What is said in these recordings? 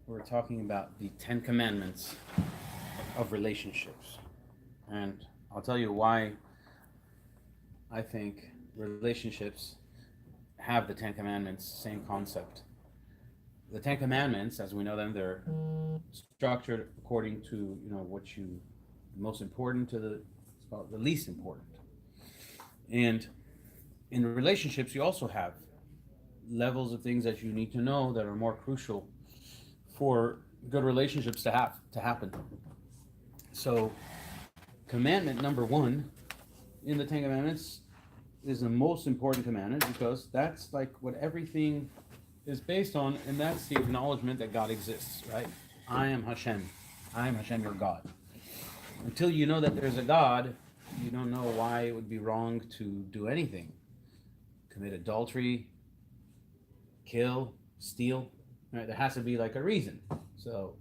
we're talking about the 10 Commandments of relationships. And I'll tell you why I think relationships have the 10 Commandments, same concept. The 10 Commandments, as we know them, they're structured according to, what you, most important to the least important. And in relationships, you also have levels of things that you need to know that are more crucial for good relationships to happen. So, commandment number one in the Ten Commandments is the most important commandment because that's like what everything is based on, and that's the acknowledgement that God exists, right? I am Hashem. I am Hashem, your God. Until you know that there's a God, you don't know why it would be wrong to do anything. Commit adultery, kill, steal. Right? There has to be like a reason. So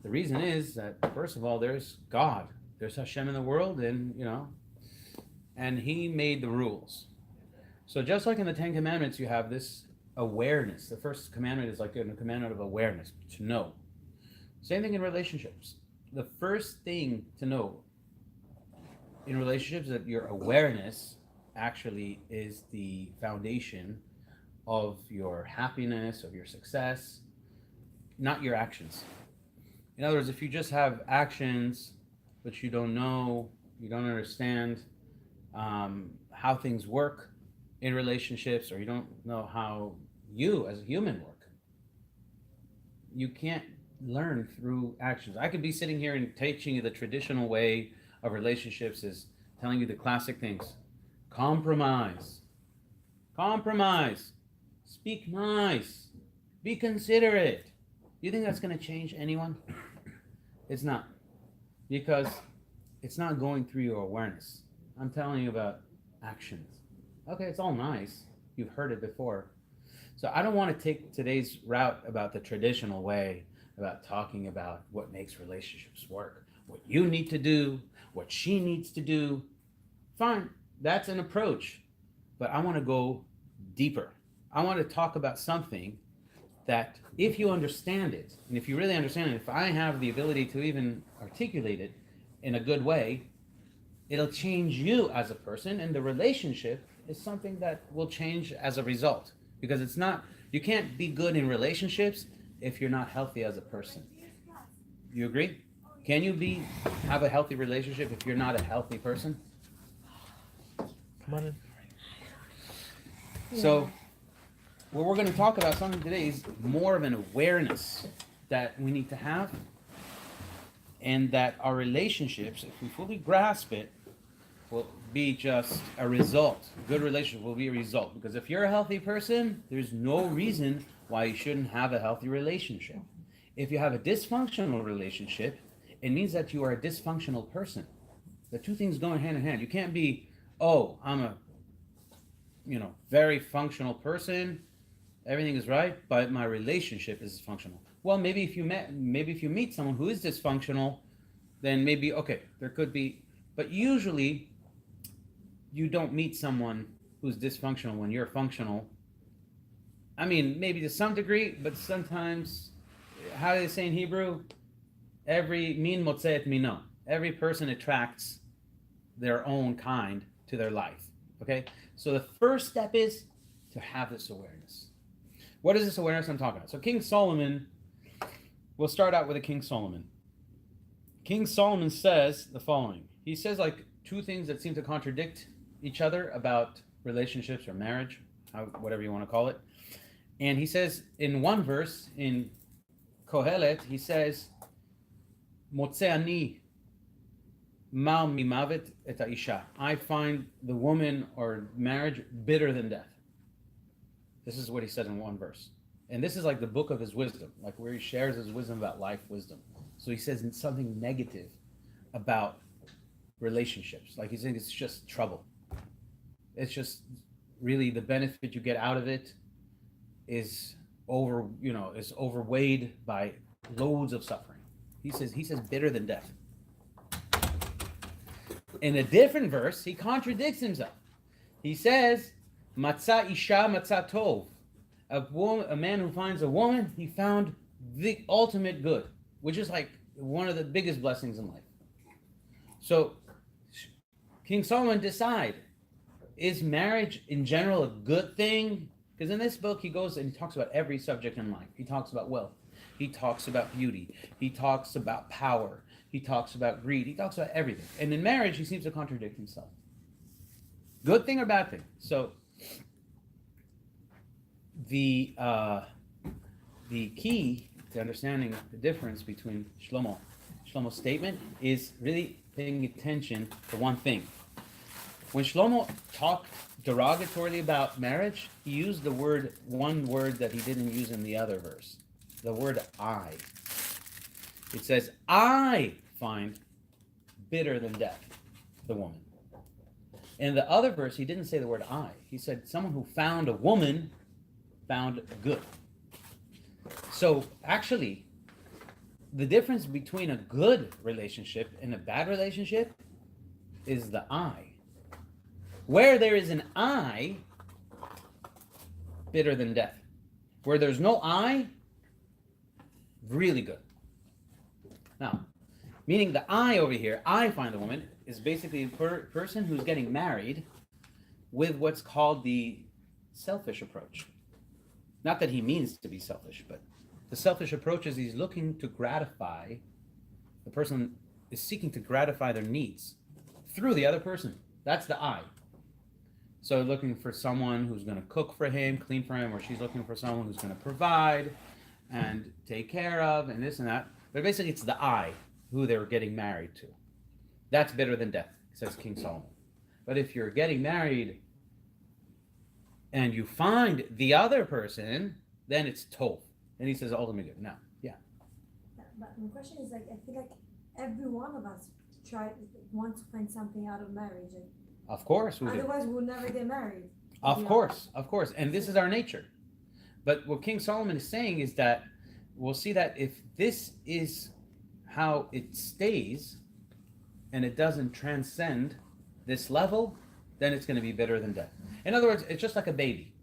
the reason is that, first of all, there's God. There's Hashem in the world, and He made the rules. So just like in the Ten Commandments, you have this awareness. The first commandment is like a commandment of awareness, to know. Same thing in relationships. The first thing to know in relationships is that your awareness actually is the foundation of your happiness, of your success, not your actions. In other words, if you just have actions, but you don't know, you don't understand how things work in relationships, or you don't know how you as a human work, you can't learn through actions. I could be sitting here and teaching you the traditional way of relationships is telling you the classic things. Compromise. Compromise. Speak nice. Be considerate. Do you think that's going to change anyone? It's not. Because it's not going through your awareness. I'm telling you about actions. Okay, it's all nice. You've heard it before. So I don't want to take today's route about the traditional way, about talking about what makes relationships work, what you need to do, what she needs to do. Fine, that's an approach. But I want to go deeper. I want to talk about something that if you understand it, and if you really understand it, if I have the ability to even articulate it in a good way, it'll change you as a person, and the relationship is something that will change as a result. Because it's not, you can't be good in relationships if you're not healthy as a person. You agree? Can you have a healthy relationship if you're not a healthy person? Come on in. So, what we're going to talk about something today is more of an awareness that we need to have, and that our relationships, if we fully grasp it, will be just a result. A good relationship will be a result. Because if you're a healthy person, there's no reason why you shouldn't have a healthy relationship. If you have a dysfunctional relationship, it means that you are a dysfunctional person. The two things go hand in hand. You can't be, I'm a very functional person, everything is right, but my relationship is dysfunctional. Well, maybe if you meet someone who is dysfunctional, then maybe there could be, but usually you don't meet someone who's dysfunctional when you're functional. I mean, maybe to some degree, but sometimes, how do they say in Hebrew? Every min motzeet mino. Every person attracts their own kind to their life. Okay? So the first step is to have this awareness. What is this awareness I'm talking about? So King Solomon, we'll start out with King Solomon. King Solomon says the following. He says like two things that seem to contradict each other about relationships or marriage, whatever you want to call it. And he says in one verse, in Kohelet, he says, Motze ani mal mimavet et ha'isha. I find the woman or marriage bitter than death. This is what he said in one verse. And this is like the book of his wisdom, like where he shares his wisdom about life wisdom. So he says something negative about relationships. Like he's saying it's just trouble. It's just really the benefit you get out of it is overweighed by loads of suffering. He says bitter than death. In a different verse, he contradicts himself. He says, Matzah isha matzah tov. A man who finds a woman, he found the ultimate good, which is like one of the biggest blessings in life. So King Solomon decide, is marriage in general a good thing? Because in this book he goes and he talks about every subject in life. He talks about wealth, he talks about beauty, he talks about power, he talks about greed, he talks about everything. And in marriage he seems to contradict himself. Good thing or bad thing? So the key to understanding the difference between Shlomo's statement is really paying attention to one thing. When Shlomo talked derogatorily about marriage, he used one word that he didn't use in the other verse. The word I. It says, I find bitter than death the woman. In the other verse, he didn't say the word I. He said someone who found a woman found good. So actually, the difference between a good relationship and a bad relationship is the I. Where there is an I, bitter than death. Where there's no I, really good. Now, meaning the I over here, I find a woman, is basically a person who's getting married with what's called the selfish approach. Not that he means to be selfish, but the selfish approach is he's looking to gratify, the person is seeking to gratify their needs through the other person. That's the I. So looking for someone who's going to cook for him, clean for him, or she's looking for someone who's going to provide and take care of and this and that. But basically it's the I who they're getting married to. That's better than death, says King Solomon. But if you're getting married and you find the other person, then it's tov. And he says ultimately good. Now, yeah. But my question is like, I feel like every one of us wants to find something out of marriage. Of course we do. Otherwise we'll never get married. Of course. And this is our nature. But what King Solomon is saying is that we'll see that if this is how it stays and it doesn't transcend this level, then it's going to be better than death. In other words, it's just like a baby.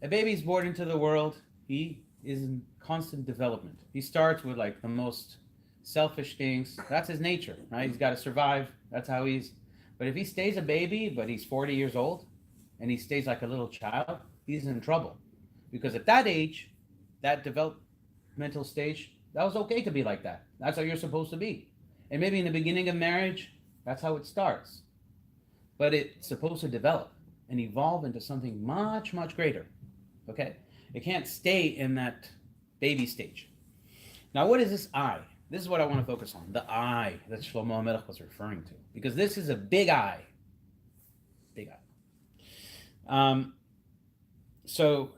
A baby's born into the world. He is in constant development. He starts with like the most selfish things. That's his nature, right? He's got to survive. That's how he's. But if he stays a baby, but he's 40 years old, and he stays like a little child, he's in trouble. Because at that age, that developmental stage, that was okay to be like that. That's how you're supposed to be. And maybe in the beginning of marriage, that's how it starts. But it's supposed to develop and evolve into something much, much greater. Okay? It can't stay in that baby stage. Now, what is this I? This is what I want to focus on. The I that Shlomo HaMelech was referring to. Because this is a big I. Big I. So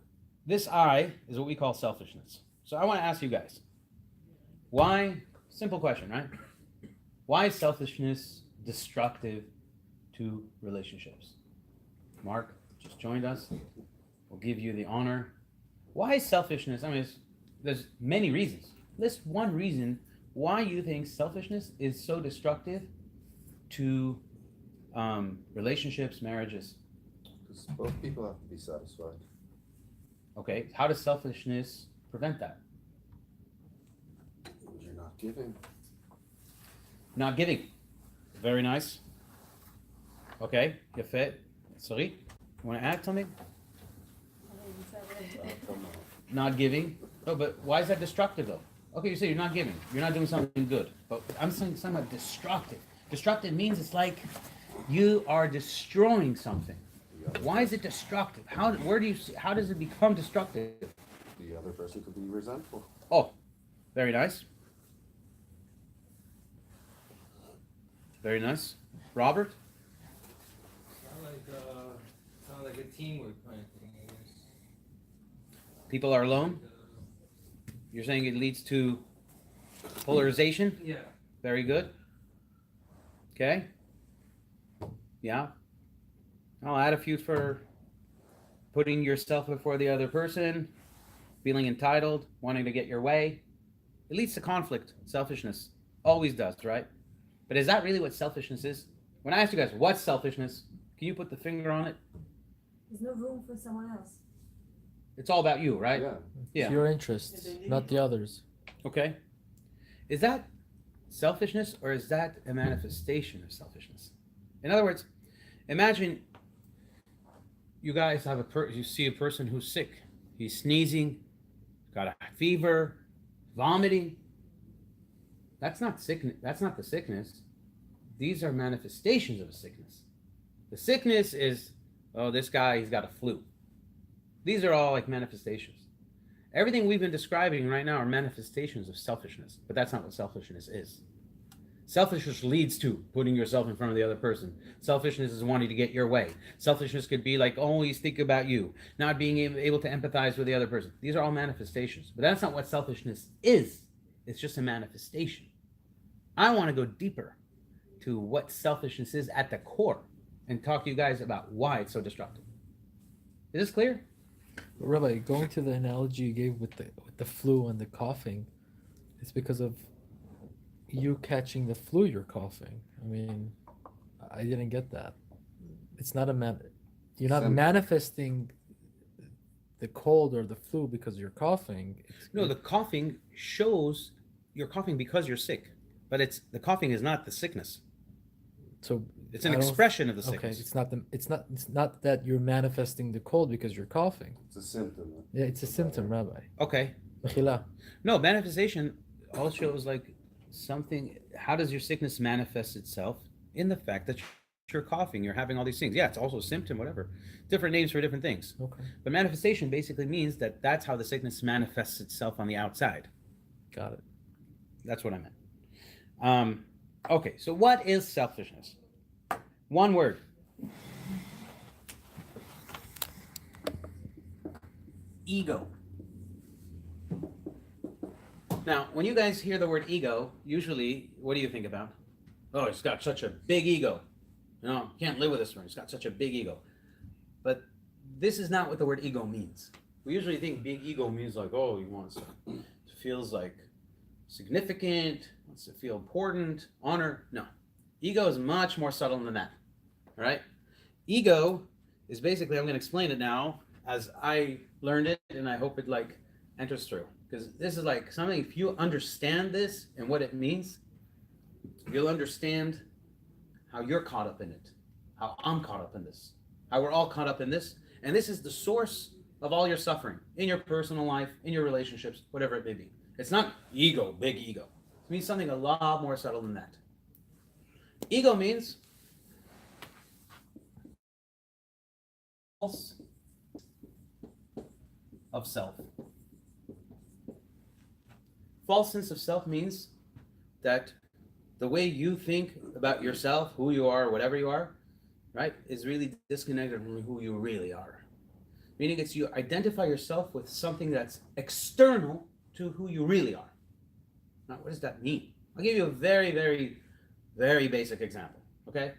this I is what we call selfishness. So I want to ask you guys, why, simple question, right? Why is selfishness destructive to relationships? Mark just joined us. We'll give you the honor. Why is selfishness, I mean, there's many reasons. List one reason why you think selfishness is so destructive to relationships, marriages. Because both people have to be satisfied. Okay, how does selfishness prevent that? You're not giving. Not giving. Very nice. Okay, Yafet. Sorry, you want to add something? Come on. Not giving. No, but why is that destructive though? Okay, you say you're not giving. You're not doing something good. But I'm saying something about destructive. Destructive means it's like you are destroying something. Why is it destructive? How does it become destructive? The other person could be resentful. Oh, very nice. Very nice. Robert? Sound like a teamwork kind of thing, I guess. People are alone? You're saying it leads to polarization? Yeah. Very good. Okay. Yeah. I'll add a few for putting yourself before the other person, feeling entitled, wanting to get your way. It leads to conflict, selfishness. Always does, right? But is that really what selfishness is? When I ask you guys, what's selfishness? Can you put the finger on it? There's no room for someone else. It's all about you, right? Yeah. Yeah. It's your interests, not the others. Okay? Is that selfishness or is that a manifestation of selfishness? In other words, imagine you guys have you see a person who's sick. He's sneezing, got a fever, vomiting. That's not sickness. That's not the sickness. These are manifestations of a sickness. The sickness is, oh, this guy, he's got a flu. These are all like manifestations. Everything we've been describing right now are manifestations of selfishness, but that's not what selfishness is. Selfishness leads to putting yourself in front of the other person. Selfishness is wanting to get your way. Selfishness could be like always think about you, not being able to empathize with the other person. These are all manifestations, but that's not what selfishness is. It's just a manifestation. I want to go deeper to what selfishness is at the core and talk to you guys about why it's so destructive. Is this clear? Rabbi, going to the analogy you gave with the flu and the coughing, it's because of you catching the flu, you're coughing. I mean, I didn't get that. It's not you're not manifesting the cold or the flu because you're coughing. No, the coughing shows you're coughing because you're sick, but the coughing is not the sickness. So it's an expression of the sickness. Okay, it's not that you're manifesting the cold because you're coughing. It's a symptom. Yeah, it's a symptom, Rabbi. Okay. Mechila. No, manifestation all shows like something. How does your sickness manifest itself? In the fact that you're coughing, you're having all these things. Yeah, it's also a symptom, whatever. Different names for different things. Okay. But manifestation basically means that that's how the sickness manifests itself on the outside. Got it. That's what I meant. Okay, so what is selfishness? One word. Ego. Now, when you guys hear the word ego, usually, what do you think about? Oh, he's got such a big ego. No, can't live with this one. He's got such a big ego. But this is not what the word ego means. We usually think big ego means like, oh, he wants to, feels like significant, wants to feel important, honor. No. Ego is much more subtle than that. All right? Ego is basically, I'm going to explain it now as I learned it, and I hope it like enters through. Because this is like something, if you understand this and what it means, you'll understand how you're caught up in it, how I'm caught up in this, how we're all caught up in this. And this is the source of all your suffering in your personal life, in your relationships, whatever it may be. It's not ego, big ego. It means something a lot more subtle than that. Ego means false of self. False sense of self means that the way you think about yourself, who you are, whatever you are, right, is really disconnected from who you really are. Meaning it's you identify yourself with something that's external to who you really are. Now, what does that mean? I'll give you a very, very, very basic example, okay?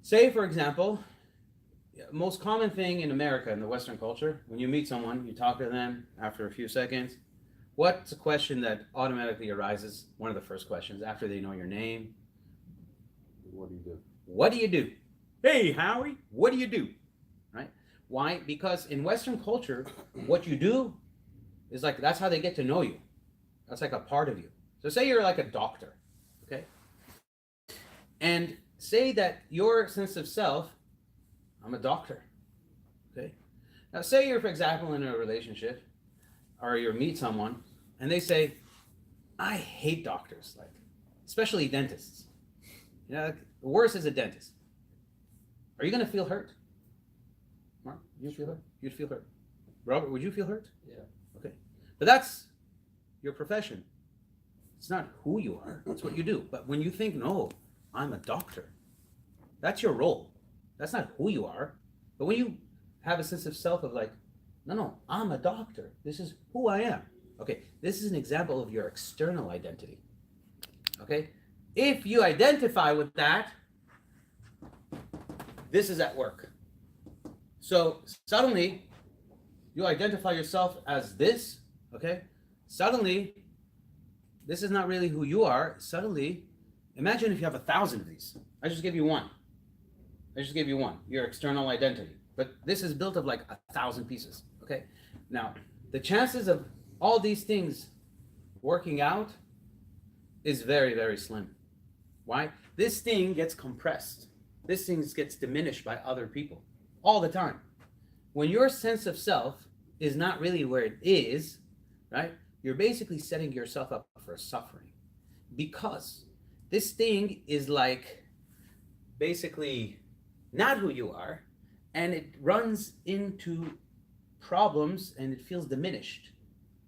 Say, for example, most common thing in America, in the Western culture, when you meet someone, you talk to them after a few seconds, what's a question that automatically arises? One of the first questions after they know your name. What do you do? What do you do? Hey, Howie, what do you do? Right? Why? Because in Western culture, what you do is like, that's how they get to know you. That's like a part of you. So say you're like a doctor, okay? And say that your sense of self, I'm a doctor, okay? Now say you're, for example, in a relationship, or you meet someone, and they say, I hate doctors, like, especially dentists. You know, like, the worst is a dentist. Are you gonna feel hurt? Mark, you feel hurt? You'd feel hurt. Robert, would you feel hurt? Yeah. Okay. But that's your profession. It's not who you are, it's what you do. But when you think, no, I'm a doctor, that's your role. That's not who you are. But when you have a sense of self of like, no, I'm a doctor. This is who I am. Okay, this is an example of your external identity. Okay? If you identify with that, this is at work. So suddenly, you identify yourself as this, okay? Suddenly, this is not really who you are. Suddenly, imagine if you have 1,000 of these. I just gave you one. Your external identity. But this is built of like 1,000 pieces, okay? Now, the chances of all these things working out is very, very slim. Why? This thing gets compressed. This thing gets diminished by other people all the time. When your sense of self is not really where it is, right? You're basically setting yourself up for suffering, because this thing is like basically not who you are, and it runs into problems and it feels diminished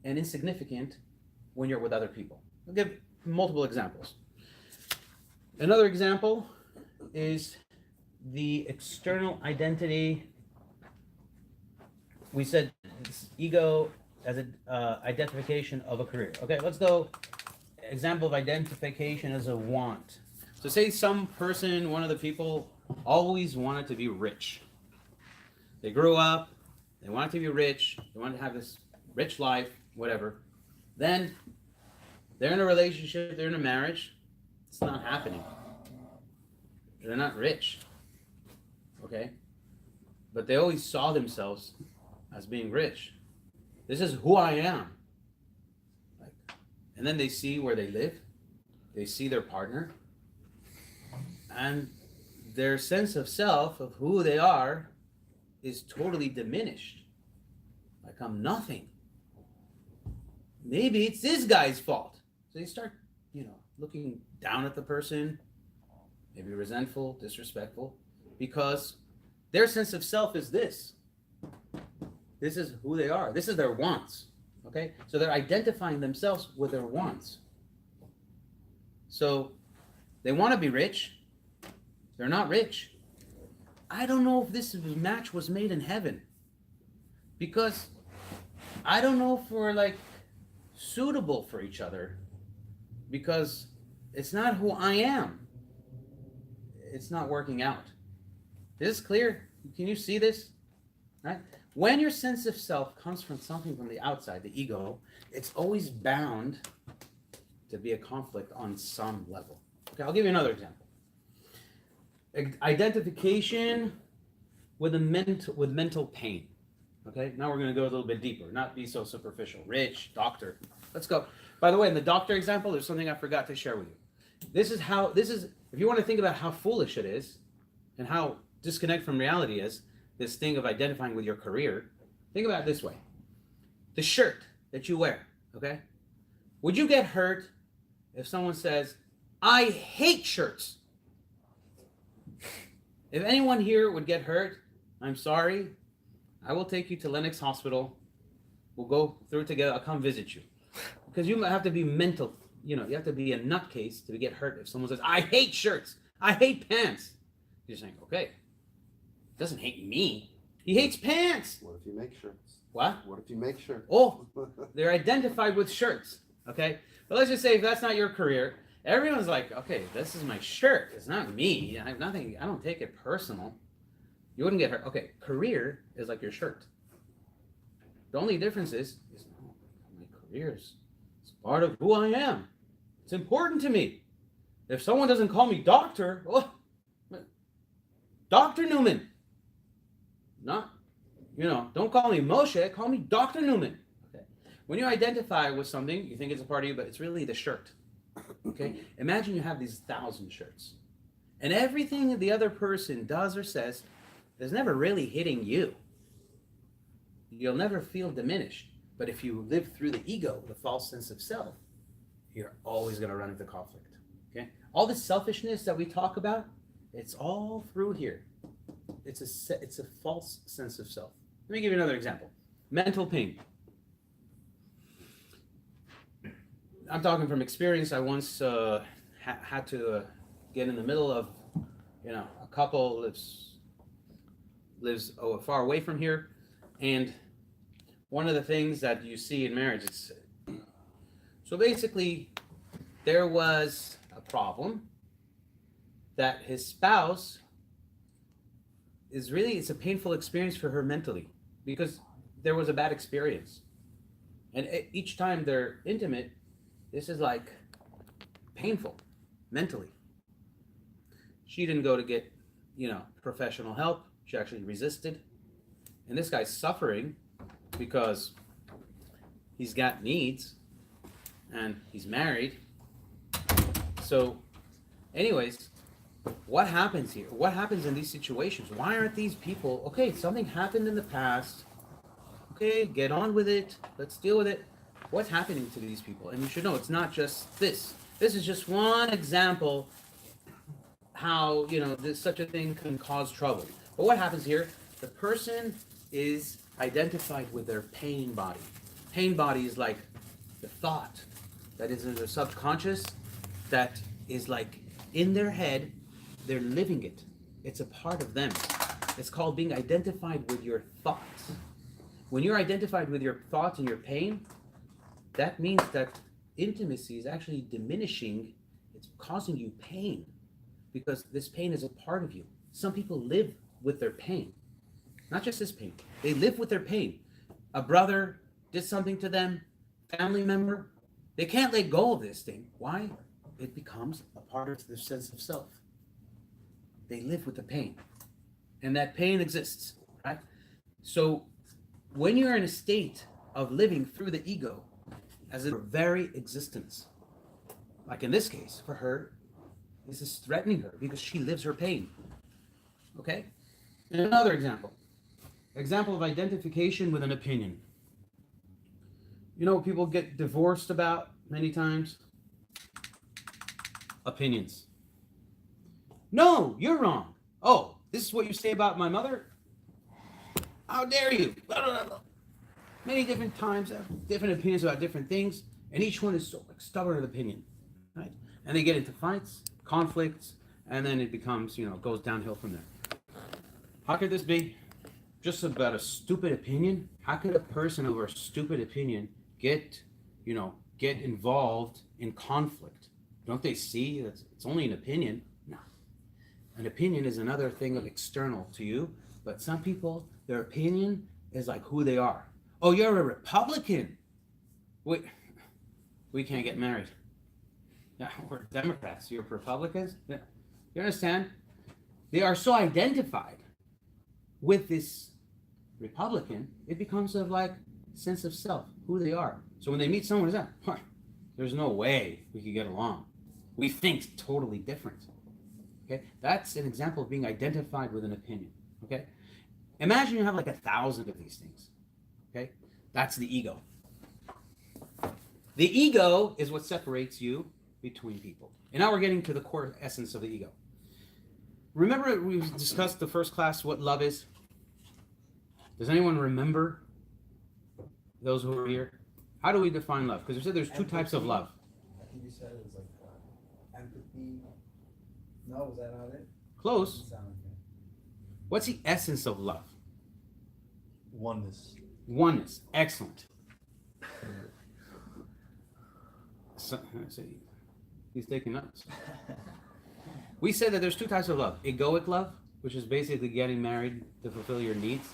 and insignificant when you're with other people. I'll give multiple examples. Another example is the external identity. We said it's ego as an identification of a career. Okay, let's go. Example of identification as a want. So say some person, one of the people, always wanted to be rich. They grew up, they wanted to be rich, they wanted to have this rich life, whatever. Then they're in a relationship, they're in a marriage. It's not happening. They're not rich. Okay? But they always saw themselves as being rich. This is who I am. And then they see where they live, they see their partner, and their sense of self, of who they are, is totally diminished. Like, I'm nothing. Maybe it's this guy's fault. So they start, looking down at the person, maybe resentful, disrespectful, because their sense of self is this. This is who they are. This is their wants. Okay? So they're identifying themselves with their wants. So they want to be rich. They're not rich. I don't know if this match was made in heaven, because I don't know if we're suitable for each other, because it's not who I am. It's not working out. Is this clear? Can you see this? Right? When your sense of self comes from something from the outside, the ego, it's always bound to be a conflict on some level. Okay, I'll give you another example. Identification with mental pain. Okay, now we're going to go a little bit deeper, not be so superficial. Rich, doctor. Let's go. By the way, in the doctor example, there's something I forgot to share with you. This is if you want to think about how foolish it is and how disconnect from reality is, this thing of identifying with your career, think about it this way. The shirt that you wear, okay? Would you get hurt if someone says, I hate shirts? If anyone here would get hurt, I'm sorry. I will take you to Lenox Hospital. We'll go through it together. I'll come visit you. Because you have to be mental. You have to be a nutcase to get hurt if someone says, I hate shirts. I hate pants. You're saying, okay. He doesn't hate me. He hates pants. What if you make shirts? What? What if you make shirts? Oh, they're identified with shirts. Okay? But let's just say if that's not your career, everyone's like, okay, this is my shirt. It's not me. I have nothing. I don't take it personal. You wouldn't get hurt. Okay, career is like your shirt. The only difference is no, my career is part of who I am. It's important to me. If someone doesn't call me doctor, Dr. Newman. Not, don't call me Moshe, call me Dr. Newman. Okay. When you identify with something, you think it's a part of you, but it's really the shirt. Okay? Imagine you have these 1,000 shirts. And everything the other person does or says is never really hitting you. You'll never feel diminished. But if you live through the ego, the false sense of self, you're always going to run into conflict. Okay? All this selfishness that we talk about, it's all through here. It's a false sense of self. Let me give you another example. Mental pain. I'm talking from experience. I once had to get in the middle of, a couple lives far away from here, and one of the things that you see in marriage is, so basically, there was a problem that his spouse it's a painful experience for her mentally, because there was a bad experience. And each time they're intimate, this is like painful mentally. She didn't go to get, professional help. She actually resisted. And this guy's suffering because he's got needs. and he's married. So, anyways, what happens here? What happens in these situations? Why aren't these people, okay, something happened in the past. Okay, get on with it. Let's deal with it. What's happening to these people? And you should know it's not just this. This is just one example how, such a thing can cause trouble. But what happens here? The person is identified with their pain body. Pain body is like the thought that is in their subconscious, that is like in their head, they're living it. It's a part of them. It's called being identified with your thoughts. When you're identified with your thoughts and your pain, that means that intimacy is actually diminishing. It's causing you pain because this pain is a part of you. Some people live with their pain, not just this pain. They live with their pain. A brother did something to them, family member, they can't let go of this thing. Why? It becomes a part of their sense of self. They live with the pain, and that pain exists, right? So when you're in a state of living through the ego as a very existence, like in this case, for her, this is threatening her because she lives her pain. Okay? And another example of identification with an opinion. You know what people get divorced about many times? Opinions. No, you're wrong. Oh, this is what you say about my mother? How dare you? Blah, blah, blah. Many different times, different opinions about different things, and each one is so stubborn of opinion, right? And they get into fights, conflicts, and then it becomes, goes downhill from there. How could this be? Just about a stupid opinion? How could a person over a stupid opinion get involved in conflict? Don't they see that it's only an opinion? No. An opinion is another thing of external to you, but some people, their opinion is like who they are. Oh, you're a Republican. We can't get married. Yeah, we're Democrats. You're Republicans? Yeah. You understand? They are so identified with this Republican, it becomes of like sense of self, who they are. So when they meet someone, it's like, there's no way we could get along. We think totally different. Okay, that's an example of being identified with an opinion. Okay, imagine you have like 1,000 of these things. Okay, that's the ego. The ego is what separates you between people. And now we're getting to the core essence of the ego. Remember we discussed the first class what love is? Does anyone remember? Those who are here? How do we define love? Because we said there's two types of love. I think you said it was like empathy. No, was that not it? Close. Doesn't sound like it. What's the essence of love? Oneness. Oneness. Excellent. So, he's taking notes. We said that there's two types of love. Egoic love, which is basically getting married to fulfill your needs,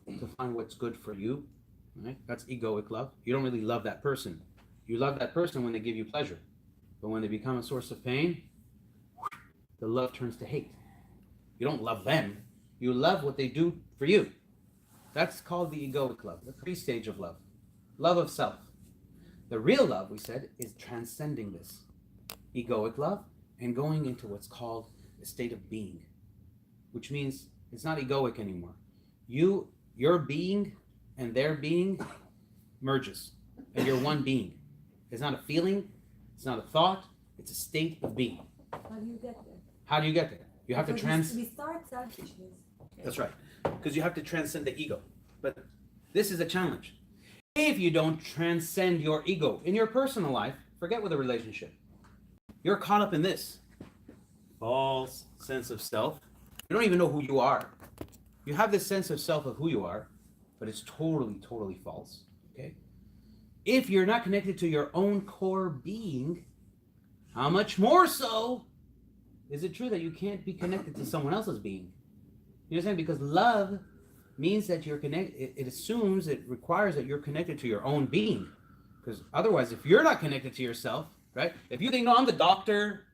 to find what's good for you. Right? That's egoic love. You don't really love that person. You love that person when they give you pleasure. But when they become a source of pain, the love turns to hate. You don't love them. You love what they do for you. That's called the egoic love, the pre-stage of love. Love of self. The real love, we said, is transcending this egoic love and going into what's called a state of being, which means it's not egoic anymore. Your being and their being merges, and you're one being. It's not a feeling, it's not a thought, it's a state of being. How do you get there? How do you get there? You have to We start selfishness. That's right, because you have to transcend the ego. But this is a challenge. If you don't transcend your ego in your personal life, forget with a relationship. You're caught up in this false sense of self. You don't even know who you are. You have this sense of self of who you are, but it's totally, totally false. Okay? If you're not connected to your own core being, how much more so is it true that you can't be connected to someone else's being? You understand? Because love means that you're connected. It assumes, it requires that you're connected to your own being. Because otherwise, if you're not connected to yourself, right? If you think, no, I'm the doctor,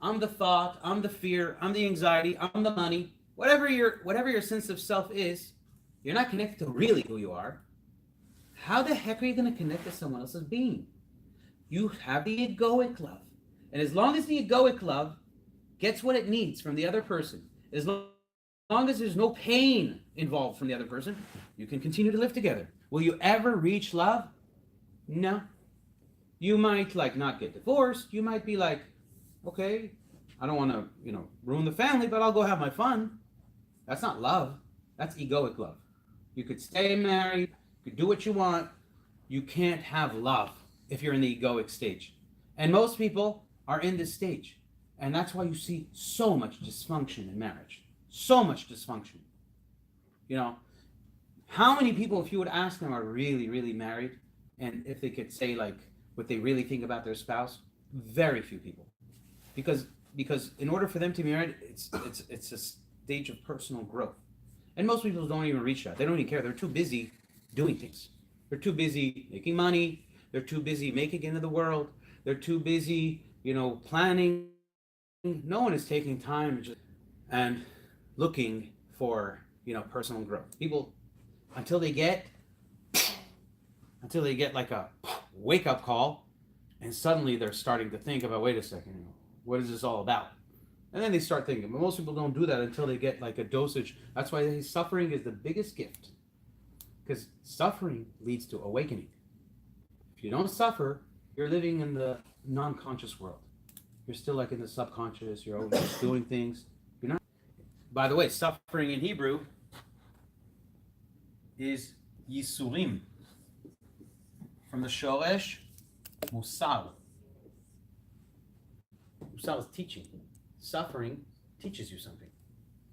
I'm the thought, I'm the fear, I'm the anxiety, I'm the money, whatever your sense of self is, you're not connected to really who you are. How the heck are you going to connect to someone else's being? You have the egoic love. And as long as the egoic love gets what it needs from the other person, as long as there's no pain involved from the other person, you can continue to live together. Will you ever reach love? No. You might not get divorced. You might be like, okay, I don't want to, ruin the family, but I'll go have my fun. That's not love. That's egoic love. You could stay married, you could do what you want. You can't have love if you're in the egoic stage. And most people are in this stage. And that's why you see so much dysfunction in marriage. So much dysfunction. How many people, if you would ask them, are really, really married? And if they could say what they really think about their spouse? Very few people. Because in order for them to be married, it's a stage of personal growth. And most people don't even reach that. They don't even care. They're too busy doing things. They're too busy making money. They're too busy making it into the world. They're too busy, planning. No one is taking time and looking for, personal growth. People, until they get like a wake-up call, and suddenly they're starting to think about, wait a second, what is this all about? And then they start thinking, but most people don't do that until they get like a dosage. That's why suffering is the biggest gift, because suffering leads to awakening. If you don't suffer, you're living in the non-conscious world. You're still in the subconscious. You're always doing things. You're not. By the way, suffering in Hebrew is yisurim, from the shoresh musar. Musar is teaching. Suffering teaches you something.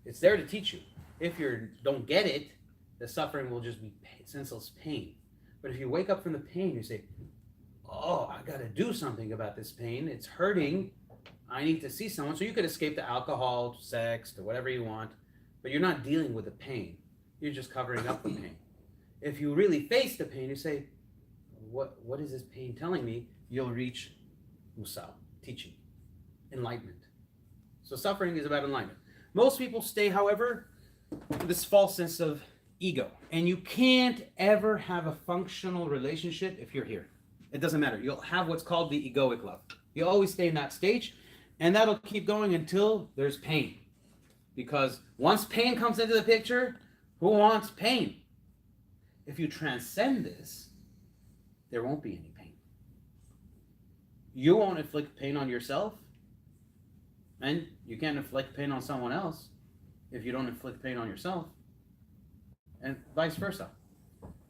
It's there to teach you. If you don't get it, the suffering will just be senseless pain. But if you wake up from the pain, you say, oh, I got to do something about this pain. It's hurting. I need to see someone. So you could escape to alcohol, to sex, to whatever you want, but you're not dealing with the pain. You're just covering up the pain. If you really face the pain, you say, what is this pain telling me? You'll reach musal, teaching, enlightenment. So suffering is about enlightenment. Most people stay, however, in this false sense of ego. And you can't ever have a functional relationship if you're here. It doesn't matter. You'll have what's called the egoic love. You'll always stay in that stage, and that'll keep going until there's pain. Because once pain comes into the picture, who wants pain? If you transcend this, there won't be any pain. You won't inflict pain on yourself, and you can't inflict pain on someone else if you don't inflict pain on yourself, and vice versa.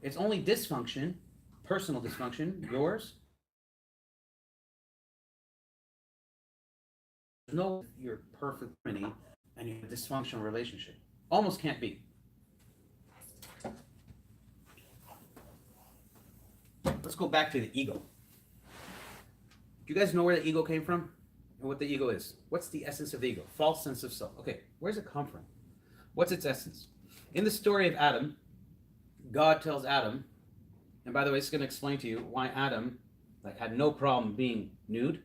It's only dysfunction, personal dysfunction, yours. There's no your perfect harmony and your dysfunctional relationship. Almost can't be. Let's go back to the ego. Do you guys know where the ego came from and what the ego is? What's the essence of the ego? False sense of self. Okay, where's it come from? What's its essence? In the story of Adam, God tells Adam, and by the way, it's going to explain to you why Adam had no problem being nude,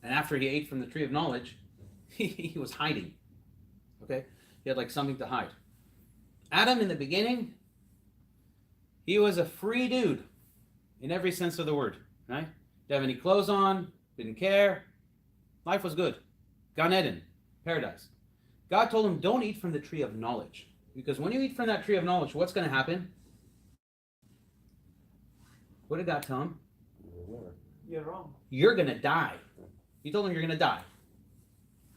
and after he ate from the tree of knowledge, he was hiding. Okay, he had something to hide. Adam, in the beginning, he was a free dude in every sense of the word. Right? Didn't have any clothes on, didn't care. Life was good. Gan Eden, paradise. God told him, don't eat from the tree of knowledge. Because when you eat from that tree of knowledge, what's going to happen? What did God tell him? You're wrong. You're going to die. He told him you're going to die.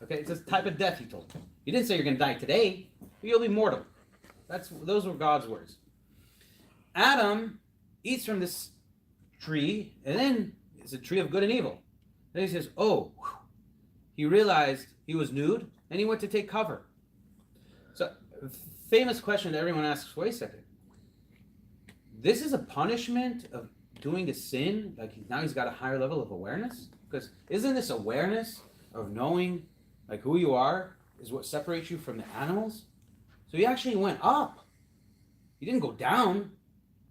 Okay, it's a type of death he told him. He didn't say you're going to die today, but you'll be mortal. Those were God's words. Adam eats from this tree, and then it's a tree of good and evil. Then he says, oh, he realized he was nude, and he went to take cover. So, famous question that everyone asks, wait a second. This is a punishment of doing a sin? Now he's got a higher level of awareness? Because isn't this awareness of knowing who you are is what separates you from the animals? So he actually went up. He didn't go down.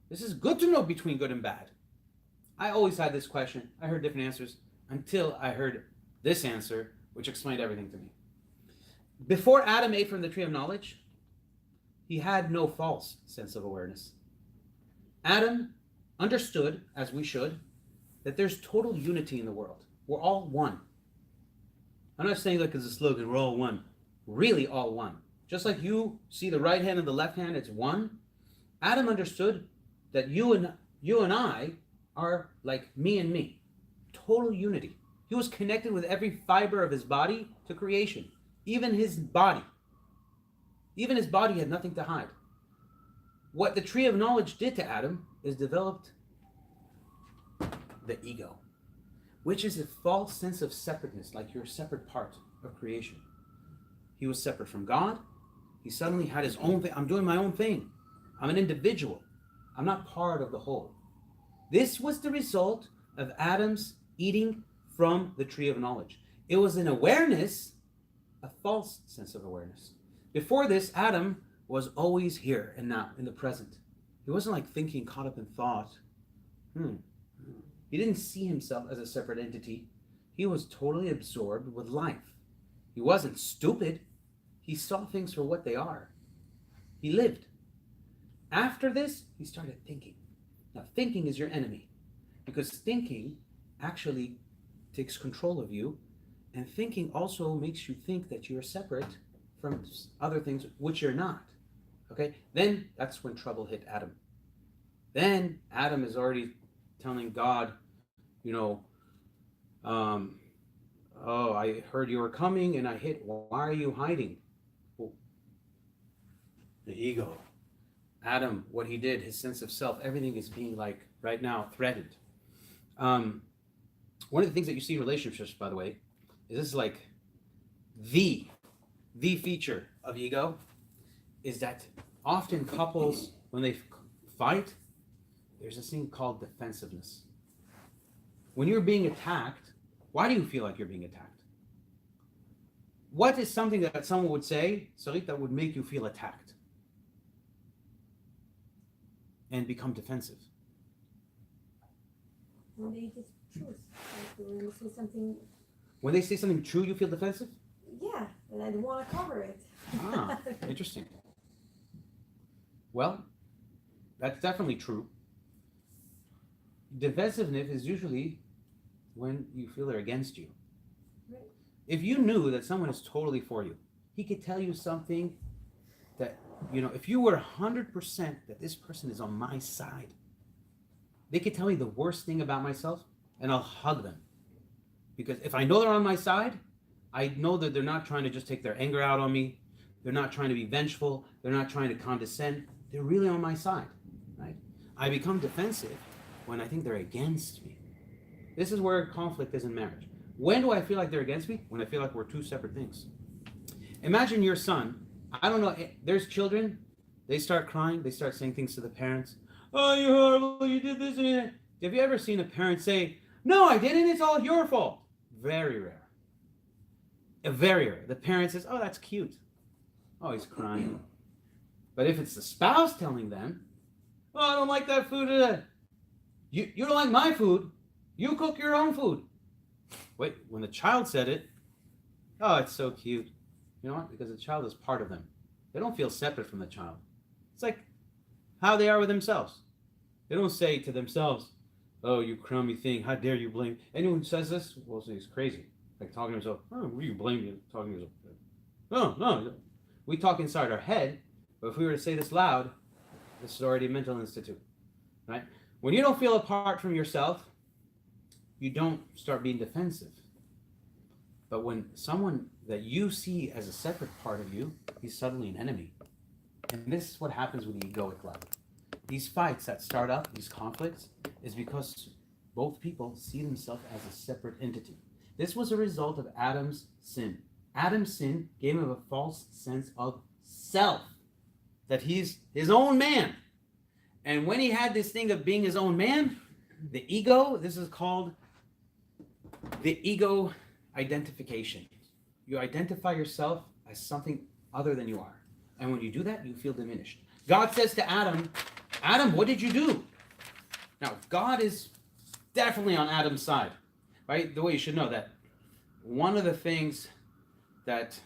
This is good to know between good and bad. I always had this question. I heard different answers until I heard this answer, which explained everything to me. Before Adam ate from the tree of knowledge, he had no false sense of awareness. Adam understood, as we should, that there's total unity in the world. We're all one. I'm not saying like as a slogan, we're all one. Really all one. Just like you see the right hand and the left hand, it's one. Adam understood that you and I are like me and me. Total unity. He was connected with every fiber of his body to creation. Even his body. Even his body had nothing to hide. What the tree of knowledge did to Adam is developed the ego, which is a false sense of separateness, like you're a separate part of creation. He was separate from God. He suddenly had his own thing. I'm doing my own thing. I'm an individual. I'm not part of the whole. This was the result of Adam's eating from the tree of knowledge. It was an awareness, a false sense of awareness. Before this, Adam was always here and now, in the present. He wasn't like thinking, caught up in thought. He didn't see himself as a separate entity. He was totally absorbed with life. He wasn't stupid. He saw things for what they are. He lived. After this, he started thinking. Now, thinking is your enemy, because thinking actually takes control of you, and thinking also makes you think that you're separate from other things, which you're not. Okay? Then that's when trouble hit Adam. Then Adam is already telling God, oh, I heard you were coming and I hid. Why are you hiding? Well, the ego. Adam, what he did, his sense of self, everything is being like right now threatened. One of the things that you see in relationships, by the way, is this is like the feature of ego is that often couples, when they fight, there's this thing called defensiveness. When you're being attacked, why do you feel like you're being attacked? What is something that someone would say, Sarit, that would make you feel attacked and become defensive? When they just truth. Like when they say something. When they say something true, you feel defensive? Yeah, and I don't want to cover it. Ah, interesting. Well, that's definitely true. Defensiveness is usually when you feel they're against you. Right. If you knew that someone is totally for you, he could tell you something that, if you were 100% that this person is on my side, they could tell me the worst thing about myself and I'll hug them. Because if I know they're on my side, I know that they're not trying to just take their anger out on me. They're not trying to be vengeful. They're not trying to condescend. They're really on my side, right? I become defensive when I think they're against me. This is where conflict is in marriage. When do I feel like they're against me? When I feel like we're two separate things. Imagine your son. I don't know. There's children. They start crying. They start saying things to the parents. Oh, you're horrible. You did this. Have you ever seen a parent say, no, I didn't. It's all your fault? Very rare. Very rare. The parent says, oh, that's cute. Oh, he's crying. But if it's the spouse telling them, oh, I don't like that food. You don't like my food. You cook your own food. Wait, when the child said it, oh, it's so cute. You know what? Because the child is part of them. They don't feel separate from the child. It's like how they are with themselves. They don't say to themselves, oh, you crummy thing, how dare you blame. Anyone who says this, will say he's crazy. Like talking to himself, oh, what do you blame you? Talking to himself. No. We talk inside our head, but if we were to say this loud, this is already a mental institute, right? When you don't feel apart from yourself, you don't start being defensive. But when someone that you see as a separate part of you, he's suddenly an enemy. And this is what happens with the egoic life. These fights that start up, these conflicts, is because both people see themselves as a separate entity. This was a result of Adam's sin. Adam's sin gave him a false sense of self, that he's his own man. And when he had this thing of being his own man, the ego, this is called the ego identification. You identify yourself as something other than you are. And when you do that, you feel diminished. God says to Adam, Adam, what did you do? Now, God is definitely on Adam's side, right? The way you should know that one of the things that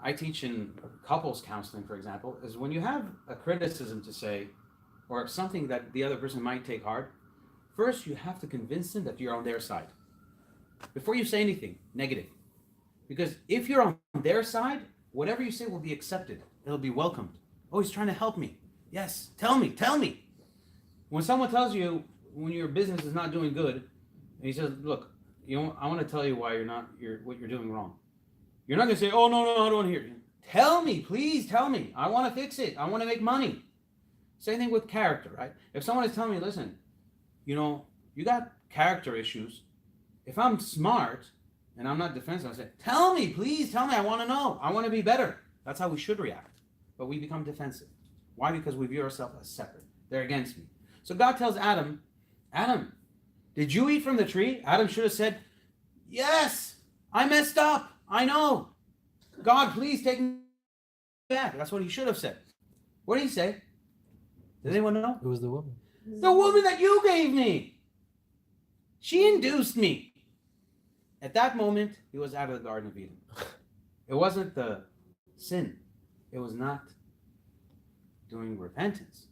I teach in couples counseling, for example, is when you have a criticism to say, or something that the other person might take hard, First, you have to convince them that you're on their side before you say anything negative. Because if you're on their side, whatever you say will be accepted. It'll be welcomed. Oh, he's trying to help me. Yes, tell me. When someone tells you when your business is not doing good, and he says, look, I want to tell you why what you're doing wrong. You're not going to say, oh, no, I don't want to hear it. Tell me, please tell me. I want to fix it. I want to make money. Same thing with character, right? If someone is telling me, listen, you got character issues. If I'm smart and I'm not defensive, I say, tell me, please tell me. I want to know. I want to be better. That's how we should react. But we become defensive. Why? Because we view ourselves as separate. They're against me. So God tells Adam, did you eat from the tree? Adam should have said, yes, I messed up. I know. God, please take me back. That's what he should have said. What did he say? Does anyone know? It was the woman. The woman that you gave me. She induced me. At that moment, he was out of the Garden of Eden. It wasn't the sin. It was not doing repentance.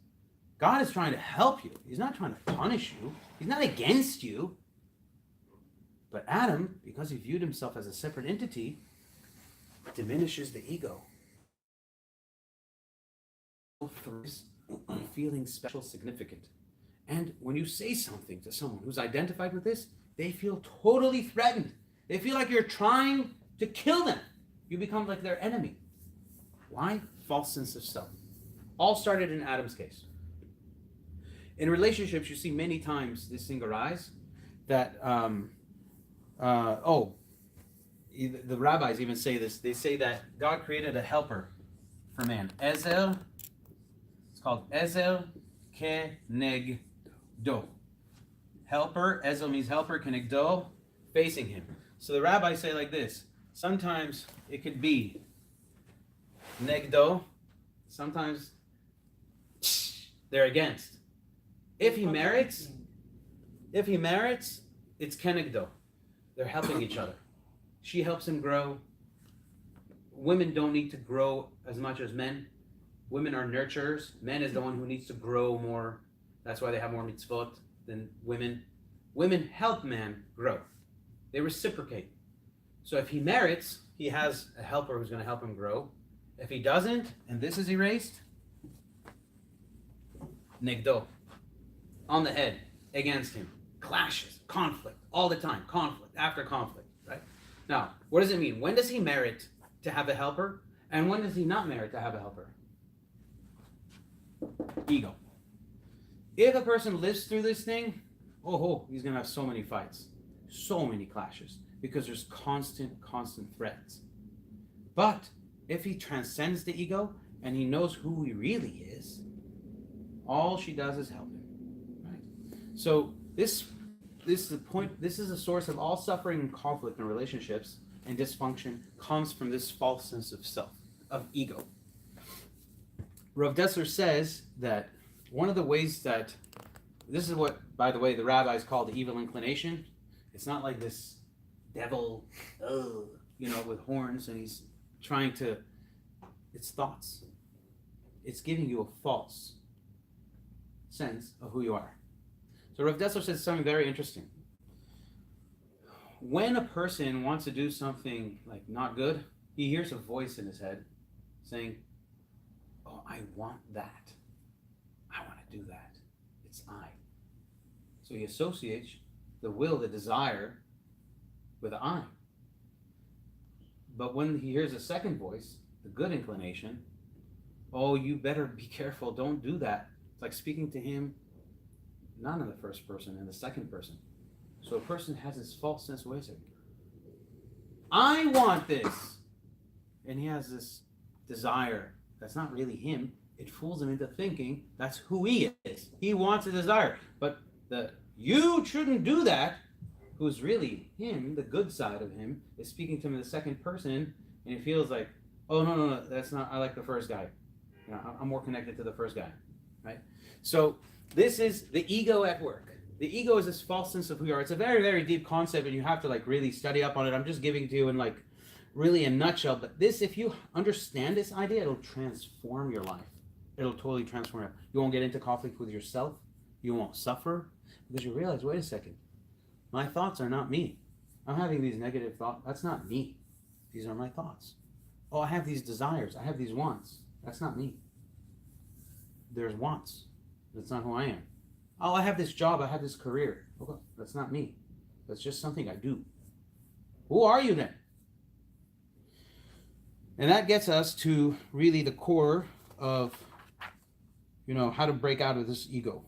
God is trying to help you. He's not trying to punish you. He's not against you. But Adam, because he viewed himself as a separate entity, diminishes the ego. Feeling special, significant. And when you say something to someone who's identified with this, they feel totally threatened. They feel like you're trying to kill them. You become like their enemy. Why? False sense of self. All started in Adam's case. In relationships, you see many times this thing arise that, the rabbis even say this. They say that God created a helper for man. Ezel, it's called Ezel Kenegdo. Helper, Ezel means helper, Kenegdo, facing him. So the rabbis say like this. Sometimes it could be Negdo, sometimes they're against. If he merits, it's Kenegdo. They're helping each other. She helps him grow. Women don't need to grow as much as men. Women are nurturers. Men is the one who needs to grow more. That's why they have more mitzvot than women. Women help man grow. They reciprocate. So if he merits, he has a helper who's going to help him grow. If he doesn't, and this is erased, negdo, on the head, against him, clashes, conflict, all the time, conflict after conflict, right? Now, what does it mean? When does he merit to have a helper, and when does he not merit to have a helper? Ego. If a person lives through this thing, he's going to have so many fights, so many clashes, because there's constant threats. But if he transcends the ego and he knows who he really is, all she does is help him, right? So this is the point. This is the source of all suffering and conflict in relationships and dysfunction comes from this false sense of self, of ego. Rav Dessler says that one of the ways that this is what, by the way, the rabbis call the evil inclination. It's not like this devil, with horns, and he's trying to. It's thoughts. It's giving you a false sense of who you are. So Rav Dessler says something very interesting. When a person wants to do something like not good, he hears a voice in his head saying, "Oh, I want that. I want to do that. It's I." So he associates the will, the desire, with the I. But when he hears a second voice, the good inclination, "Oh, you better be careful. Don't do that." It's like speaking to him, not in the first person, in the second person. So a person has this false sense of saying, "I want this," and he has this desire that's not really him. It fools him into thinking that's who he is. He wants a desire, but you shouldn't do that. Who's really him, the good side of him, is speaking to him in the second person, and he feels like, "Oh, no, that's not. I like the first guy. I'm more connected to the first guy." Right? So this is the ego at work. The ego is this false sense of who you are. It's a very, very deep concept, and you have to really study up on it. I'm just giving it to you in really a nutshell. But this, if you understand this idea, it'll transform your life. It'll totally transform it. You won't get into conflict with yourself. You won't suffer. Because you realize, wait a second, my thoughts are not me. I'm having these negative thoughts. That's not me. These are my thoughts. Oh, I have these desires. I have these wants. That's not me. There's wants. That's not who I am. Oh, I have this job. I have this career. Okay, that's not me. That's just something I do. Who are you then? And that gets us to really the core of, how to break out of this ego.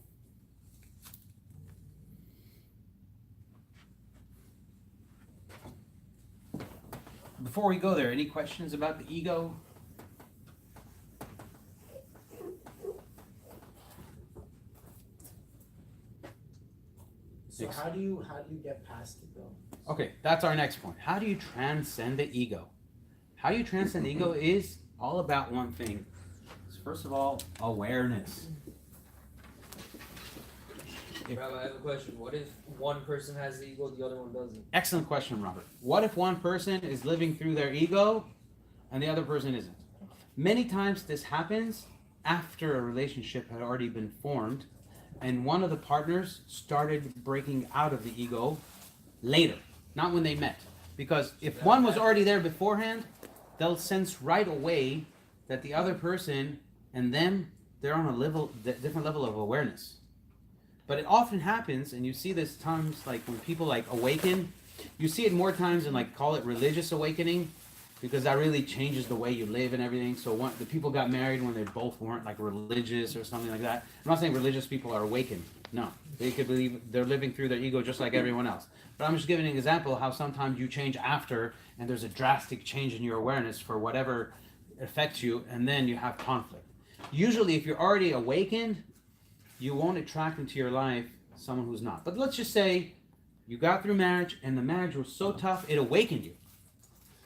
Before we go there, any questions about the ego? So how do you get past it though? Okay, that's our next point. How do you transcend the ego? How you transcend the ego is all about one thing. It's first of all, awareness. Rabbi, I have a question. What if one person has the ego, the other one doesn't? Excellent question, Robert. What if one person is living through their ego and the other person isn't? Many times this happens after a relationship had already been formed and one of the partners started breaking out of the ego later, not when they met. Because if one was already there beforehand, they'll sense right away that the other person and them, they're on a different level of awareness. But it often happens, and you see this times like when people like awaken, you see it more times in like call it religious awakening, because that really changes the way you live and everything. So the people got married when they both weren't like religious or something like that. I'm not saying religious people are awakened. No, they could believe they're living through their ego just like everyone else. But I'm just giving an example of how sometimes you change after, and there's a drastic change in your awareness for whatever affects you, and then you have conflict. Usually, if you're already awakened, you won't attract into your life someone who's not. But let's just say you got through marriage and the marriage was so tough, it awakened you.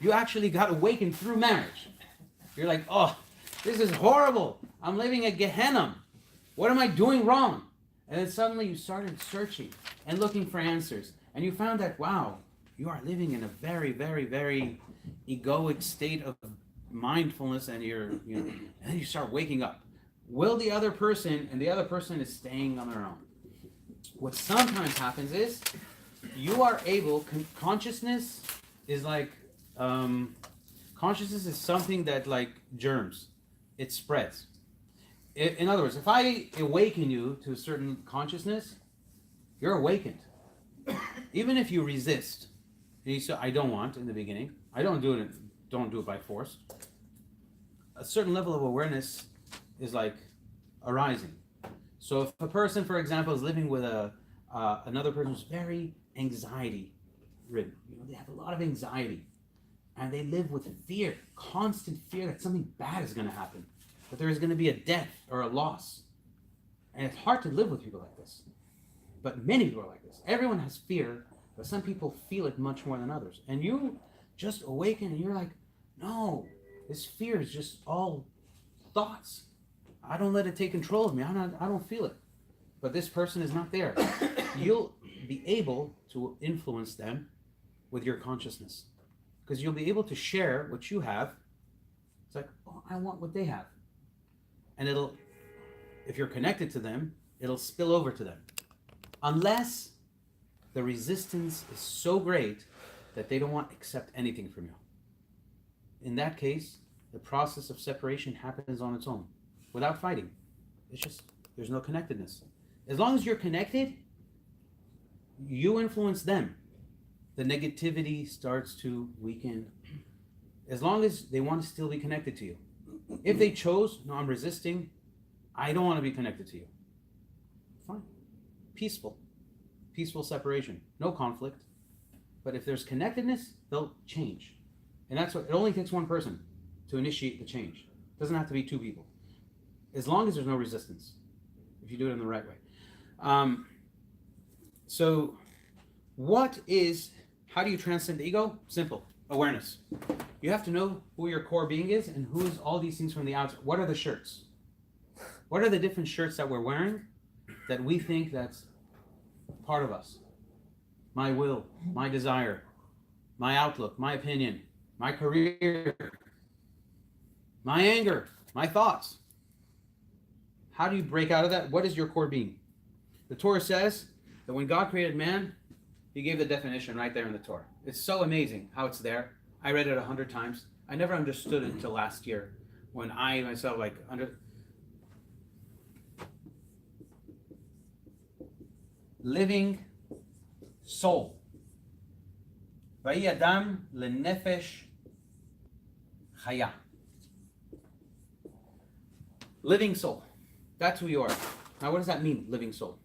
You actually got awakened through marriage. You're like, oh, this is horrible. I'm living a Gehenna. What am I doing wrong? And then suddenly you started searching and looking for answers. And you found that, wow, you are living in a very, very, very egoic state of mindfulness, and and then you start waking up. Will the other person, and the other person is staying on their own. What sometimes happens is you are able, consciousness is like, consciousness is something that like germs, it spreads. In other words, if I awaken you to a certain consciousness, you're awakened. Even if you resist, and you say, I don't want in the beginning, I don't do it by force. A certain level of awareness is like arising. So if a person, for example, is living with another person who's very anxiety ridden, they have a lot of anxiety, and they live with fear, constant fear that something bad is going to happen, that there is going to be a death or a loss. And it's hard to live with people like this. But many people are like this. Everyone has fear, but some people feel it much more than others. And you just awaken and you're like, no, this fear is just all thoughts. I don't let it take control of me. I don't feel it. But this person is not there. You'll be able to influence them with your consciousness, because you'll be able to share what you have. It's like, oh, I want what they have. And if you're connected to them, it'll spill over to them. Unless the resistance is so great that they don't want to accept anything from you. In that case, the process of separation happens on its own, without fighting. It's just, there's no connectedness. As long as you're connected, you influence them. The negativity starts to weaken. As long as they want to still be connected to you. If they chose, no, I'm resisting, I don't want to be connected to you. Fine. Peaceful separation, no conflict. But if there's connectedness, they'll change. And that's what, it only takes one person to initiate the change. It doesn't have to be two people. As long as there's no resistance, if you do it in the right way. So how do you transcend the ego? Simple, awareness. You have to know who your core being is and who is all these things from the outside. What are the shirts? What are the different shirts that we're wearing that we think that's part of us? My will, my desire, my outlook, my opinion, my career, my anger, my thoughts. How do you break out of that? What is your core being? The Torah says, that when God created man, he gave the definition right there in the Torah. It's so amazing how it's there. I read it 100 times. I never understood it until last year when I myself living soul. Vayi Adam lenefesh chaya. Living soul. That's who you are. Now, what does that mean, living soul?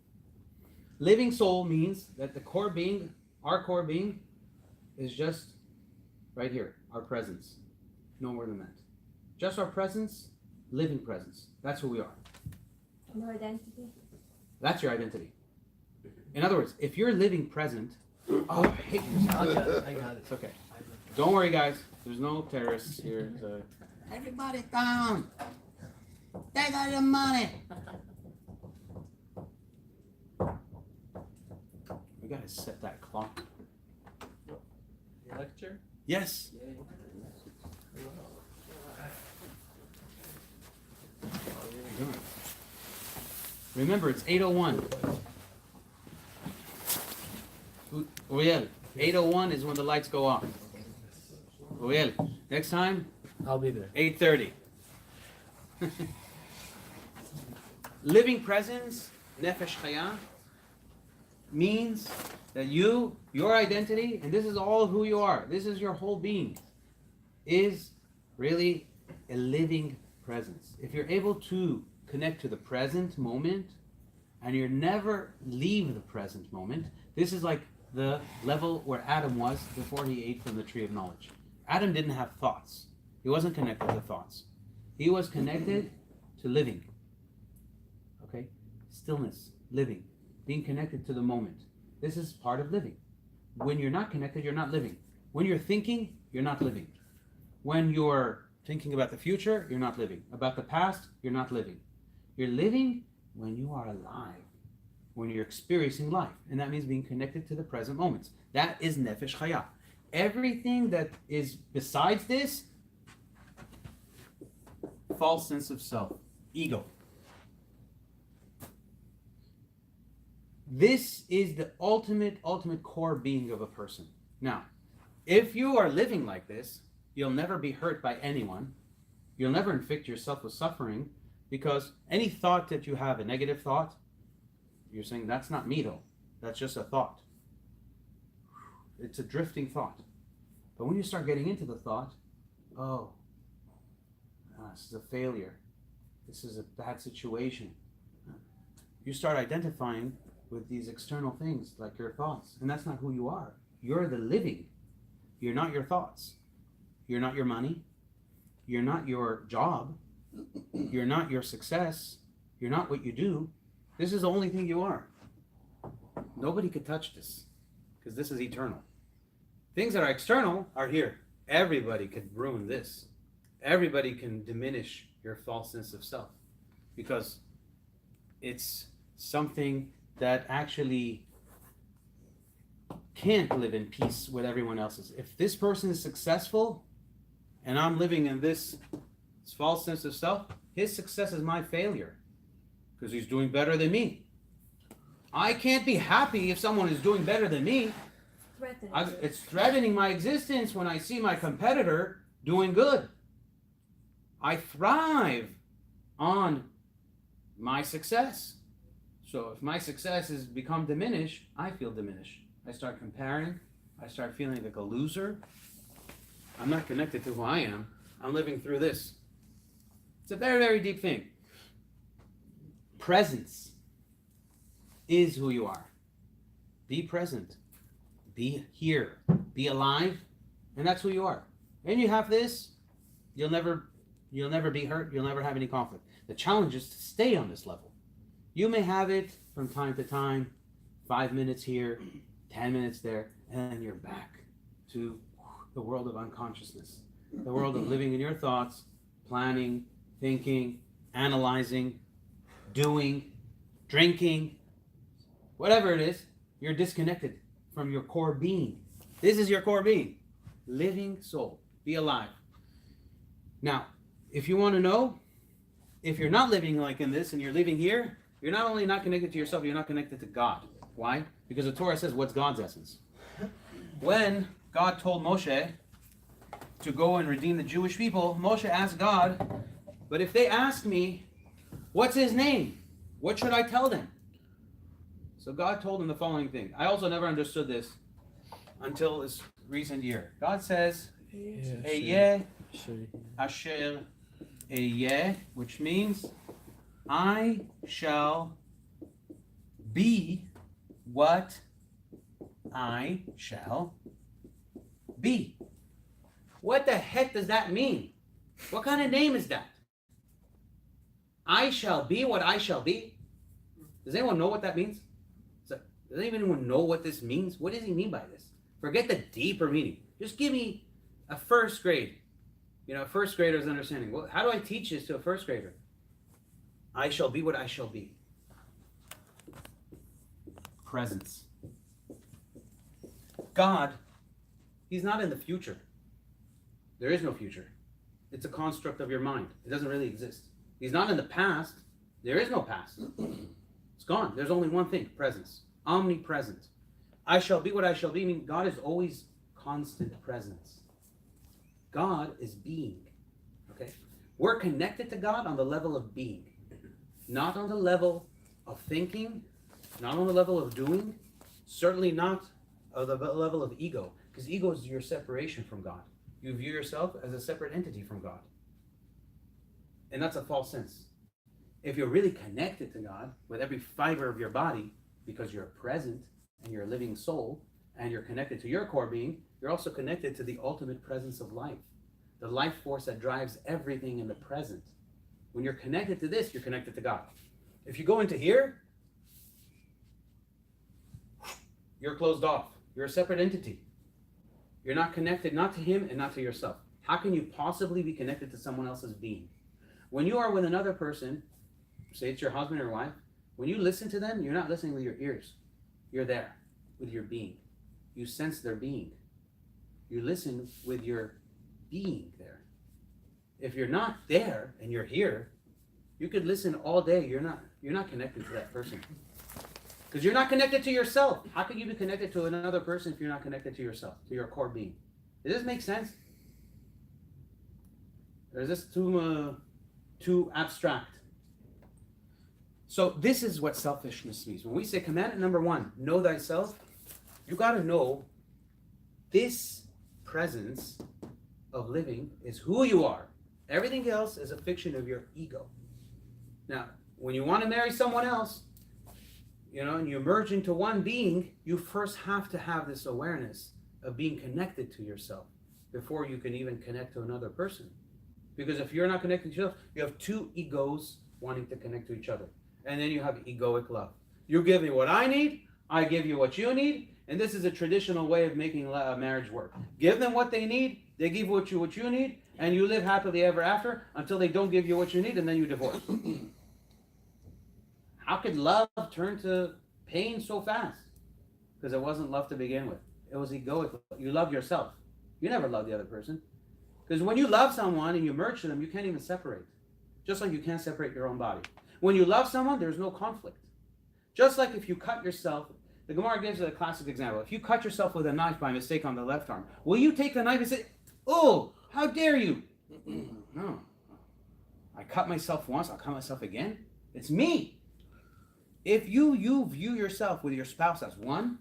Living soul means that the core being, our core being, is just right here, our presence. No more than that. Just our presence, living presence. That's who we are. No identity. That's your identity. In other words, if you're living present, oh, I hate this. I got it. I got it. It's okay. Don't worry, guys. There's no terrorists here. So. Everybody down. They got your money. We gotta set that clock. The lecture? Yes. Remember, it's 8:01. Uriel, 8:01 is when the lights go off. Uriel, next time, I'll be there. 8:30. Living presence, nefesh chaya, means that your identity, and this is all who you are, this is your whole being, is really a living presence. If you're able to connect to the present moment, and you never leave the present moment, this is like the level where Adam was before he ate from the tree of knowledge. Adam didn't have thoughts. He wasn't connected to thoughts. He was connected to living. Okay? Stillness, living, being connected to the moment. This is part of living. When you're not connected, you're not living. When you're thinking, you're not living. When you're thinking about the future, you're not living. About the past, you're not living. You're living when you are alive, when you're experiencing life. And that means being connected to the present moments. That is nefesh chaya. Everything that is besides this, false sense of self, ego. This is the ultimate core being of a person. Now, if you are living like this, you'll never be hurt by anyone. You'll never inflict yourself with suffering, because any thought that you have, a negative thought, you're saying, that's not me though. That's just a thought. It's a drifting thought. But when you start getting into the thought, this is a failure. This is a bad situation. You start identifying with these external things like your thoughts. And that's not who you are. You're the living. You're not your thoughts. You're not your money. You're not your job. You're not your success. You're not what you do. This is the only thing you are. Nobody could touch this, because this is eternal. Things that are external are here. Everybody could ruin this. Everybody can diminish your false sense of self, because it's something that actually can't live in peace with everyone else's. If this person is successful and I'm living in this false sense of self, his success is my failure, because he's doing better than me. I can't be happy if someone is doing better than me. It's threatening my existence when I see my competitor doing good. I thrive on my success. So if my success has become diminished, I feel diminished. I start comparing. I start feeling like a loser. I'm not connected to who I am. I'm living through this. It's a very, very deep thing. Presence is who you are. Be present. Be here. Be alive. And that's who you are. And you have this, you'll never be hurt. You'll never have any conflict. The challenge is to stay on this level. You may have it from time to time, 5 minutes here, 10 minutes there, and then you're back to the world of unconsciousness, the world of living in your thoughts, planning, thinking, analyzing, doing, drinking, whatever it is. You're disconnected from your core being. This is your core being. Living soul. Be alive. Now, if you want to know, if you're not living like in this and you're living here, you're not only not connected to yourself, you're not connected to God. Why? Because the Torah says, what's God's essence? When God told Moshe to go and redeem the Jewish people, Moshe asked God, but if they ask me, what's his name? What should I tell them? So God told him the following thing. I also never understood this until this recent year. God says, Eyeh asher eyeh, which means I shall be what I shall be. What the heck does that mean? What kind of name is that? I shall be what I shall be? Does anyone know what that means? Does anyone know what this means? What does he mean by this? Forget the deeper meaning. Just give me a first grade, a first grader's understanding. Well, how do I teach this to a first grader? I shall be what I shall be. Presence. God, he's not in the future. There is no future. It's a construct of your mind. It doesn't really exist. He's not in the past. There is no past. It's gone. There's only one thing, presence. Omnipresent. I shall be what I shall be. I mean, God is always constant presence. God is being. Okay? We're connected to God on the level of being. Not on the level of thinking. Not on the level of doing. Certainly not on the level of ego. Because ego is your separation from God. You view yourself as a separate entity from God. And that's a false sense. If you're really connected to God with every fiber of your body, because you're present and you're a living soul, and you're connected to your core being, you're also connected to the ultimate presence of life, the life force that drives everything in the present. When you're connected to this, you're connected to God. If you go into here, you're closed off. You're a separate entity. You're not connected, not to him and not to yourself. How can you possibly be connected to someone else's being? When you are with another person, say it's your husband or wife, when you listen to them, you're not listening with your ears. You're there with your being. You sense their being. You listen with your being there. If you're not there and you're here, you could listen all day. You're not connected to that person. Because you're not connected to yourself. How can you be connected to another person if you're not connected to yourself, to your core being? Does this make sense? Or is this too abstract? So this is what selfishness means. When we say commandment number 1, know thyself, you got to know this presence of living is who you are. Everything else is a fiction of your ego. Now, when you want to marry someone else, and you merge into one being, you first have to have this awareness of being connected to yourself before you can even connect to another person. Because if you're not connected to yourself, you have two egos wanting to connect to each other. And then you have egoic love. You give me what I need, I give you what you need, and this is a traditional way of making a marriage work. Give them what they need, they give what you need, and you live happily ever after until they don't give you what you need, and then you divorce. How could love turn to pain so fast? Because it wasn't love to begin with. It was egoic love. You love yourself. You never love the other person. Because when you love someone and you merge to them, you can't even separate. Just like you can't separate your own body. When you love someone, there's no conflict. Just like if you cut yourself, the Gemara gives a classic example. If you cut yourself with a knife by mistake on the left arm, will you take the knife and say, "Oh, how dare you"? No. I cut myself once, I'll cut myself again. It's me. If you view yourself with your spouse as one,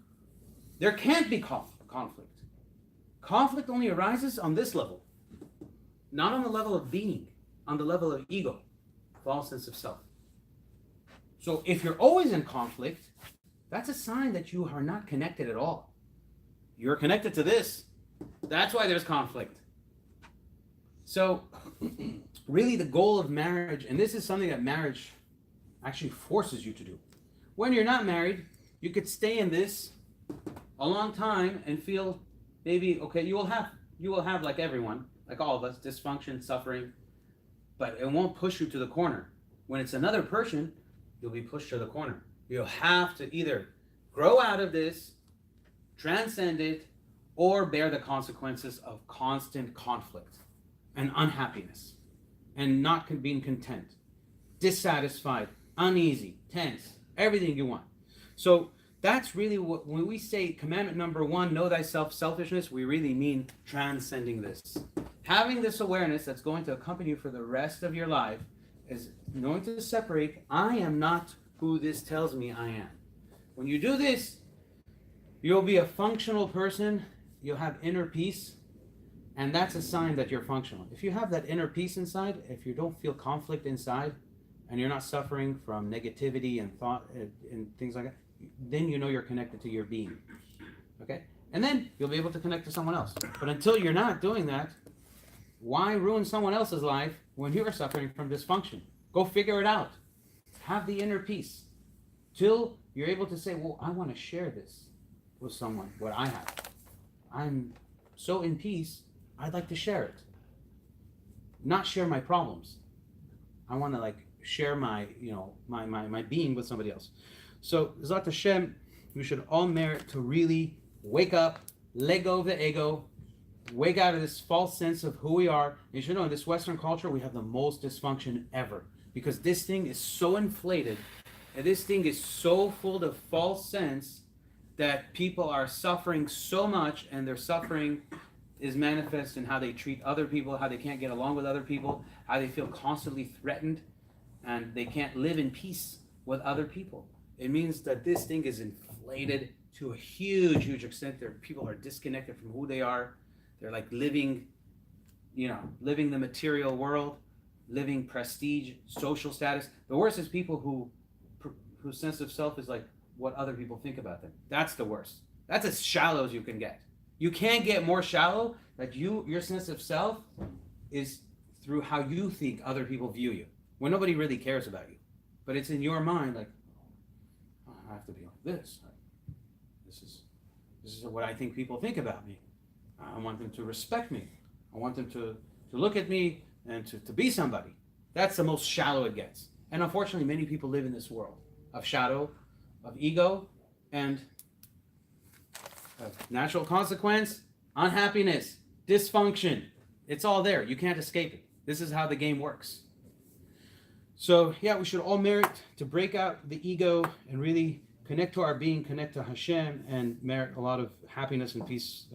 there can't be conflict. Conflict only arises on this level. Not on the level of being, on the level of ego, false sense of self. So if you're always in conflict, that's a sign that you are not connected at all. You're connected to this. That's why there's conflict. So really the goal of marriage, and this is something that marriage actually forces you to do. When you're not married, you could stay in this a long time and feel maybe, okay, you will have like everyone, like all of us, dysfunction, suffering, but it won't push you to the corner. When it's another person, you'll be pushed to the corner. You'll have to either grow out of this, transcend it, or bear the consequences of constant conflict and unhappiness and not being content, dissatisfied, uneasy, tense, everything you want. So That's really what, when we say commandment number 1, know thyself, selfishness, we really mean transcending this. Having this awareness that's going to accompany you for the rest of your life is knowing to separate, I am not who this tells me I am. When you do this, you'll be a functional person, you'll have inner peace, and that's a sign that you're functional. If you have that inner peace inside, if you don't feel conflict inside, and you're not suffering from negativity and thought and things like that, then you know you're connected to your being. Okay? And then you'll be able to connect to someone else. But until you're not doing that, why ruin someone else's life when you're suffering from dysfunction? Go figure it out. Have the inner peace. Till you're able to say, well, I want to share this with someone, what I have. I'm so in peace, I'd like to share it. Not share my problems. I want to share my, my being with somebody else. So, Zat Hashem, we should all merit to really wake up, let go of the ego, wake out of this false sense of who we are. You should know, in this Western culture, we have the most dysfunction ever. Because this thing is so inflated, and this thing is so full of false sense that people are suffering so much, and their suffering is manifest in how they treat other people, how they can't get along with other people, how they feel constantly threatened, and they can't live in peace with other people. It means that this thing is inflated to a huge, huge extent. People are disconnected from who they are. They're living, living the material world, living prestige, social status. The worst is people whose sense of self is what other people think about them. That's the worst. That's as shallow as you can get. You can't get more shallow. Your sense of self is through how you think other people view you, when nobody really cares about you. But it's in your mind, I have to be like this. This is what I think people think about me. I want them to respect me. I want them to look at me and to be somebody. That's the most shallow it gets. And unfortunately, many people live in this world of shadow, of ego, and natural consequence, unhappiness, dysfunction. It's all there. You can't escape it. This is how the game works. So, we should all merit to break out the ego and really connect to our being, connect to Hashem, and merit a lot of happiness and peace